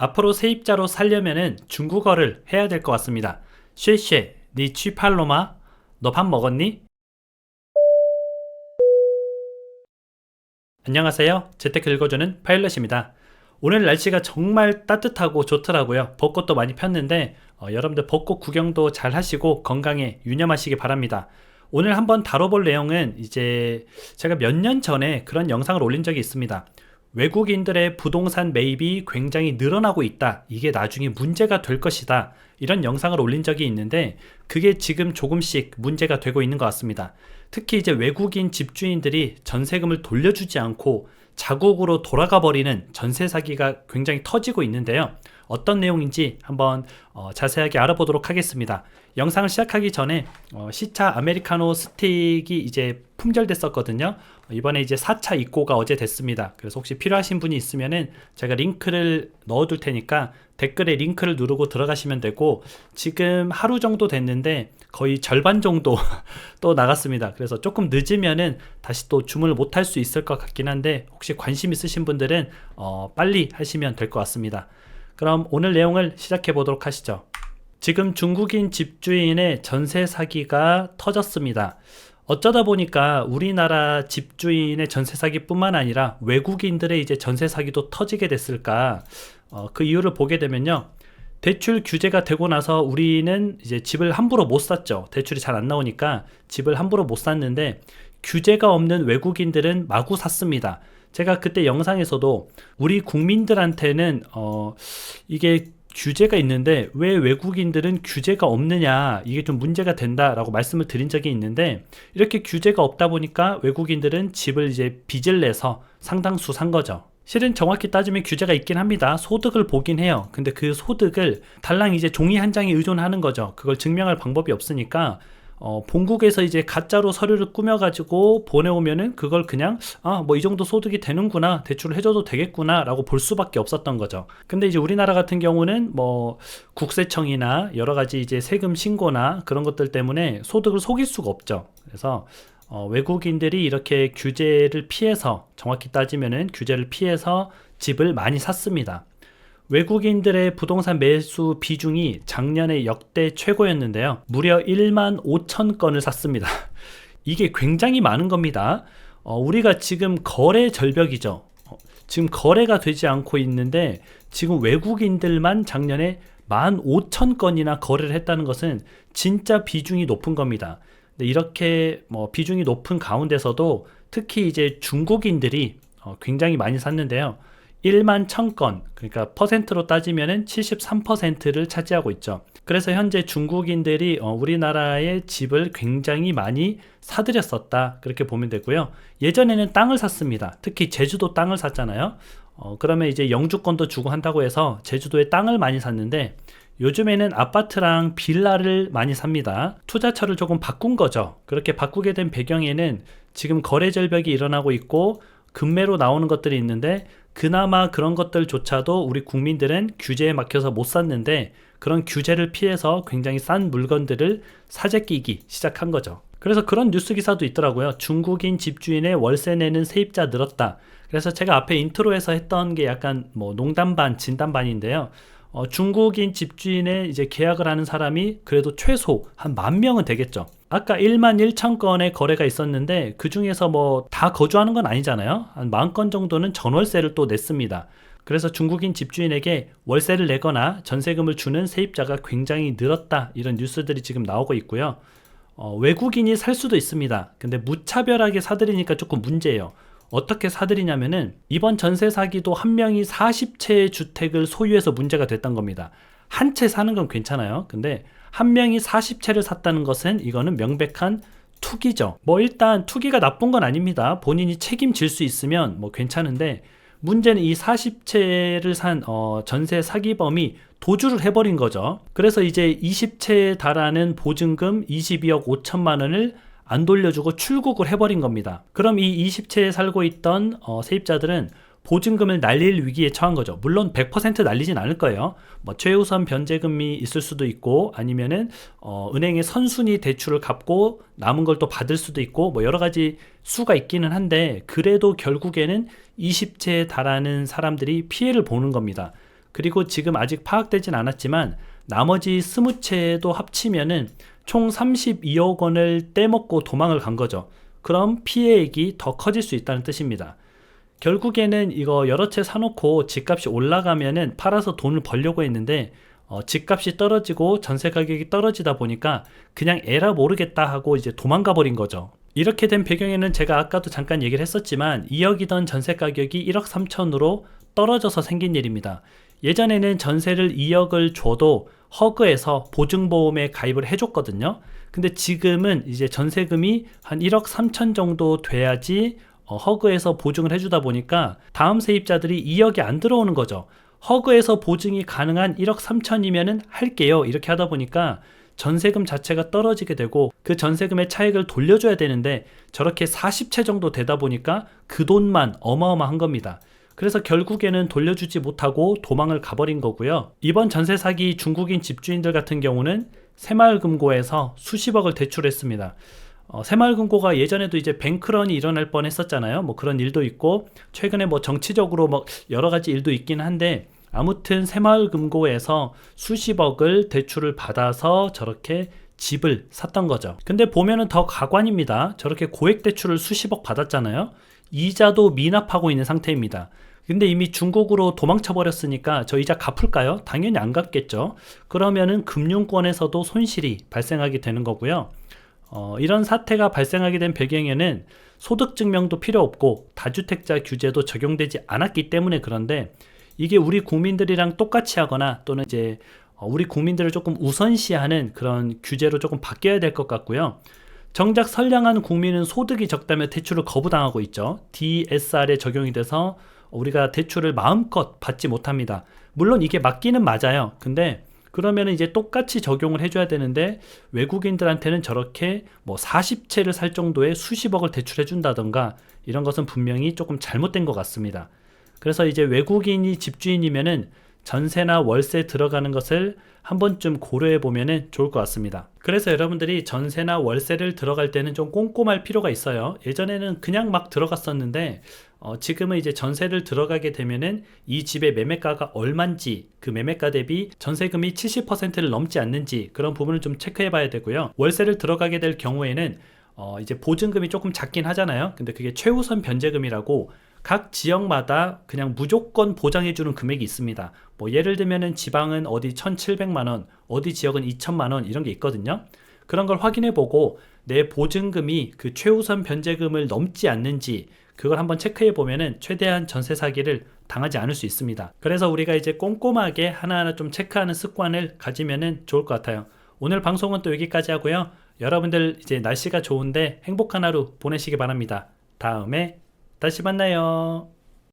앞으로 세입자로 살려면은 중국어를 해야 될 것 같습니다. 쉐쉐, 니 취팔로마? 너 밥 먹었니? 안녕하세요. 재테크 읽어주는 파일럿입니다. 오늘 날씨가 정말 따뜻하고 좋더라고요. 벚꽃도 많이 폈는데 여러분들 벚꽃 구경도 잘 하시고 건강에 유념하시기 바랍니다. 오늘 한번 다뤄볼 내용은 이제 제가 몇 년 전에 그런 영상을 올린 적이 있습니다. 외국인들의 부동산 매입이 굉장히 늘어나고 있다. 이게 나중에 문제가 될 것이다. 이런 영상을 올린 적이 있는데 그게 지금 조금씩 문제가 되고 있는 것 같습니다. 특히 이제 외국인 집주인들이 전세금을 돌려주지 않고 자국으로 돌아가 버리는 전세 사기가 굉장히 터지고 있는데요. 어떤 내용인지 한번 자세하게 알아보도록 하겠습니다. 영상을 시작하기 전에 시차 아메리카노 스틱이 이제 품절됐었거든요. 이번에 이제 4차 입고가 어제 됐습니다. 그래서 혹시 필요하신 분이 있으면은 제가 링크를 넣어둘 테니까 댓글에 링크를 누르고 들어가시면 되고, 지금 하루 정도 됐는데 거의 절반 정도 또 나갔습니다. 그래서 조금 늦으면은 다시 또 주문을 못 할 수 있을 것 같긴 한데, 혹시 관심 있으신 분들은 빨리 하시면 될 것 같습니다. 그럼 오늘 내용을 시작해 보도록 하시죠. 지금 중국인 집주인의 전세 사기가 터졌습니다. 어쩌다 보니까 우리나라 집주인의 전세 사기뿐만 아니라 외국인들의 이제 전세 사기도 터지게 됐을까? 그 이유를 보게 되면요. 대출 규제가 되고 나서 우리는 이제 집을 함부로 못 샀죠. 대출이 잘 안 나오니까 집을 함부로 못 샀는데, 규제가 없는 외국인들은 마구 샀습니다. 제가 그때 영상에서도 우리 국민들한테는 이게 규제가 있는데 왜 외국인들은 규제가 없느냐, 이게 좀 문제가 된다라고 말씀을 드린 적이 있는데, 이렇게 규제가 없다 보니까 외국인들은 집을 이제 빚을 내서 상당수 산 거죠. 실은 정확히 따지면 규제가 있긴 합니다. 소득을 보긴 해요. 근데 그 소득을 달랑 이제 종이 한 장에 의존하는 거죠. 그걸 증명할 방법이 없으니까 본국에서 이제 가짜로 서류를 꾸며가지고 보내오면은 그걸 그냥 뭐 이 정도 소득이 되는구나, 대출을 해줘도 되겠구나 라고 볼 수밖에 없었던 거죠. 근데 이제 우리나라 같은 경우는 뭐 국세청이나 여러 가지 이제 세금 신고나 그런 것들 때문에 소득을 속일 수가 없죠. 그래서 외국인들이 이렇게 규제를 피해서, 정확히 따지면은 규제를 피해서 집을 많이 샀습니다. 외국인들의 부동산 매수 비중이 작년에 역대 최고였는데요. 무려 1만 5천 건을 샀습니다. 이게 굉장히 많은 겁니다. 우리가 지금 거래 절벽이죠. 지금 거래가 되지 않고 있는데 지금 외국인들만 작년에 1만 5천 건이나 거래를 했다는 것은 진짜 비중이 높은 겁니다. 근데 이렇게 비중이 높은 가운데서도 특히 이제 중국인들이 굉장히 많이 샀는데요. 1만 1000건, 그러니까 퍼센트로 따지면은 73%를 차지하고 있죠. 그래서 현재 중국인들이 우리나라의 집을 굉장히 많이 사들였었다, 그렇게 보면 되고요. 예전에는 땅을 샀습니다. 특히 제주도 땅을 샀잖아요. 그러면 이제 영주권도 주고 한다고 해서 제주도에 땅을 많이 샀는데, 요즘에는 아파트랑 빌라를 많이 삽니다. 투자처를 조금 바꾼 거죠. 그렇게 바꾸게 된 배경에는 지금 거래 절벽이 일어나고 있고 급매로 나오는 것들이 있는데, 그나마 그런 것들조차도 우리 국민들은 규제에 막혀서 못 샀는데, 그런 규제를 피해서 굉장히 싼 물건들을 사재 끼기 시작한 거죠. 그래서 그런 뉴스 기사도 있더라고요. 중국인 집주인의 월세 내는 세입자 늘었다. 그래서 제가 앞에 인트로에서 했던 게 약간 농담 반 진담 반인데요. 중국인 집주인의 이제 계약을 하는 사람이 그래도 최소 한 10,000명은 되겠죠. 아까 1만 1천 건의 거래가 있었는데 그 중에서 다 거주하는 건 아니잖아요. 한 10,000건 정도는 전월세를 또 냈습니다. 그래서 중국인 집주인에게 월세를 내거나 전세금을 주는 세입자가 굉장히 늘었다, 이런 뉴스들이 지금 나오고 있고요. 외국인이 살 수도 있습니다. 근데 무차별하게 사들이니까 조금 문제예요. 어떻게 사들이냐면은 이번 전세 사기도 한 명이 40채의 주택을 소유해서 문제가 됐던 겁니다. 한 채 사는 건 괜찮아요. 근데 한 명이 40채를 샀다는 것은 이거는 명백한 투기죠. 일단 투기가 나쁜 건 아닙니다. 본인이 책임질 수 있으면 괜찮은데, 문제는 이 40채를 산 전세 사기범이 도주를 해버린 거죠. 그래서 이제 20채에 달하는 보증금 22억 5천만 원을 안 돌려주고 출국을 해버린 겁니다. 그럼 이 20채에 살고 있던 세입자들은 보증금을 날릴 위기에 처한 거죠. 물론 100% 날리진 않을 거예요. 최우선 변제금이 있을 수도 있고, 아니면은 은행에 선순위 대출을 갚고 남은 걸 또 받을 수도 있고, 여러 가지 수가 있기는 한데, 그래도 결국에는 20채에 달하는 사람들이 피해를 보는 겁니다. 그리고 지금 아직 파악되진 않았지만 나머지 20채도 합치면은 총 32억 원을 떼먹고 도망을 간 거죠. 그럼 피해액이 더 커질 수 있다는 뜻입니다. 결국에는 이거 여러 채 사놓고 집값이 올라가면은 팔아서 돈을 벌려고 했는데 집값이 떨어지고 전세 가격이 떨어지다 보니까 그냥 에라 모르겠다 하고 이제 도망가 버린 거죠. 이렇게 된 배경에는 제가 아까도 잠깐 얘기를 했었지만 2억이던 전세 가격이 1억 3천으로 떨어져서 생긴 일입니다. 예전에는 전세를 2억을 줘도 허그에서 보증보험에 가입을 해줬거든요. 근데 지금은 이제 전세금이 한 1억 3천 정도 돼야지 허그에서 보증을 해주다 보니까 다음 세입자들이 2억이 안 들어오는 거죠. 허그에서 보증이 가능한 1억 3천이면은 할게요. 이렇게 하다 보니까 전세금 자체가 떨어지게 되고 그 전세금의 차익을 돌려줘야 되는데 저렇게 40채 정도 되다 보니까 그 돈만 어마어마한 겁니다. 그래서 결국에는 돌려주지 못하고 도망을 가버린 거고요. 이번 전세 사기 중국인 집주인들 같은 경우는 새마을금고에서 수십억을 대출했습니다. 새마을금고가 예전에도 이제 뱅크런이 일어날 뻔 했었잖아요. 뭐 그런 일도 있고 최근에 뭐 정치적으로 뭐 여러 가지 일도 있긴 한데 아무튼 새마을금고에서 수십억을 대출을 받아서 저렇게 집을 샀던 거죠. 근데 보면은 더 가관입니다. 저렇게 고액 대출을 수십억 받았잖아요. 이자도 미납하고 있는 상태입니다. 근데 이미 중국으로 도망쳐 버렸으니까 저 이자 갚을까요? 당연히 안 갚겠죠. 그러면은 금융권에서도 손실이 발생하게 되는 거고요. 이런 사태가 발생하게 된 배경에는 소득증명도 필요 없고 다주택자 규제도 적용되지 않았기 때문에 그런데 이게 우리 국민들이랑 똑같이 하거나 또는 이제 우리 국민들을 조금 우선시하는 그런 규제로 조금 바뀌어야 될 것 같고요. 정작 선량한 국민은 소득이 적다며 대출을 거부당하고 있죠. DSR에 적용이 돼서 우리가 대출을 마음껏 받지 못합니다. 물론 이게 맞기는 맞아요. 근데 그러면 이제 똑같이 적용을 해줘야 되는데 외국인들한테는 저렇게 뭐 40채를 살 정도의 수십억을 대출해 준다던가 이런 것은 분명히 조금 잘못된 것 같습니다. 그래서 이제 외국인이 집주인이면은 전세나 월세 들어가는 것을 한 번쯤 고려해 보면은 좋을 것 같습니다. 그래서 여러분들이 전세나 월세를 들어갈 때는 좀 꼼꼼할 필요가 있어요. 예전에는 그냥 막 들어갔었는데 지금은 이제 전세를 들어가게 되면은 이 집의 매매가가 얼만지 그 매매가 대비 전세금이 70%를 넘지 않는지 그런 부분을 좀 체크해 봐야 되고요. 월세를 들어가게 될 경우에는 이제 보증금이 조금 작긴 하잖아요. 근데 그게 최우선 변제금이라고 각 지역마다 그냥 무조건 보장해주는 금액이 있습니다. 뭐 예를 들면은 지방은 어디 1,700만원, 어디 지역은 2,000만원 이런 게 있거든요. 그런 걸 확인해 보고 내 보증금이 그 최우선 변제금을 넘지 않는지 그걸 한번 체크해 보면은 최대한 전세 사기를 당하지 않을 수 있습니다. 그래서 우리가 이제 꼼꼼하게 하나하나 좀 체크하는 습관을 가지면은 좋을 것 같아요. 오늘 방송은 또 여기까지 하고요. 여러분들 이제 날씨가 좋은데 행복한 하루 보내시기 바랍니다. 다음에 다시 만나요.